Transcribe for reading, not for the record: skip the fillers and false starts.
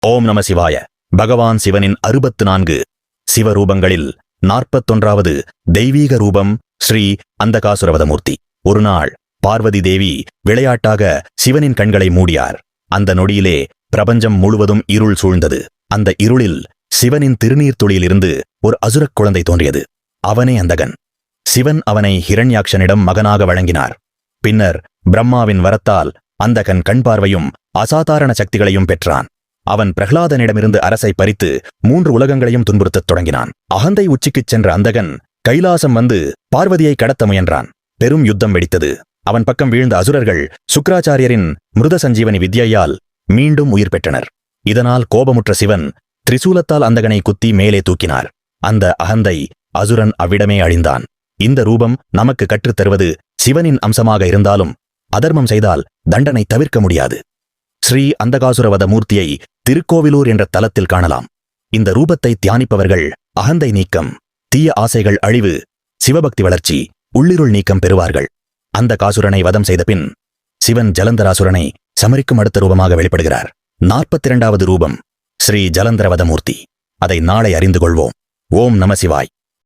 ஓம் நம சிவாய. பகவான் சிவனின் 64 சிவரூபங்களில் 41வது தெய்வீக ரூபம் ஸ்ரீ அந்தகாசுரவதமூர்த்தி. ஒரு நாள் பார்வதி தேவி விளையாட்டாக சிவனின் கண்களை மூடியார். அந்த நொடியிலே பிரபஞ்சம் முழுவதும் இருள் சூழ்ந்தது. அந்த இருளில் சிவனின் திருநீர் துளியிலிருந்து ஒரு அசுரக் குழந்தை தோன்றியது. அவனே அந்தகன். சிவன் அவனை ஹிரண்யாக்ஷனிடம் மகனாக வழங்கினார். பின்னர் பிரம்மாவின் வரத்தால் அந்தகன் கண் பார்வையும் அசாதாரண சக்திகளையும் பெற்றான். அவன் பிரகலாதனிடமிருந்து அரசை பறித்து 3 உலகங்களையும் துன்புறுத்தத் தொடங்கினான். அகந்தை உச்சிக்குச் சென்ற அந்தகன் கைலாசம் வந்து பார்வதியை கடத்த முயன்றான். பெரும் யுத்தம் வெடித்தது. அவன் பக்கம் வீழ்ந்த அசுரர்கள் சுக்ராச்சாரியரின் மிருத சஞ்சீவனி வித்யையால் மீண்டும் உயிர் பெற்றனர். இதனால் கோபமுற்ற சிவன் திரிசூலத்தால் அந்தகனை குத்தி மேலே தூக்கினார். அந்த அகந்தை அசுரன் அவ்விடமே அழிந்தான். இந்த ரூபம் நமக்கு கற்றுத்தருவது, சிவனின் அம்சமாக இருந்தாலும் அதர்மம் செய்தால் தண்டனை தவிர்க்க முடியாது. ஸ்ரீ அந்தகாசுரவத மூர்த்தியை திருக்கோவிலூர் என்ற தலத்தில் காணலாம். இந்த ரூபத்தை தியானிப்பவர்கள் அகந்தை நீக்கம், தீய ஆசைகள் அழிவு, சிவபக்தி வளர்ச்சி, உள்ளிருள் நீக்கம் பெறுவார்கள். அந்தகாசுரனை வதம் செய்த பின் சிவன் ஜலந்தராசுரனை சமரிக்கும் அடுத்த ரூபமாக வெளிப்படுகிறார். 42வது ரூபம் ஸ்ரீ ஜலந்தரவதமூர்த்தி. அதை நாளை அறிந்து கொள்வோம். ஓம் நம சிவாய்.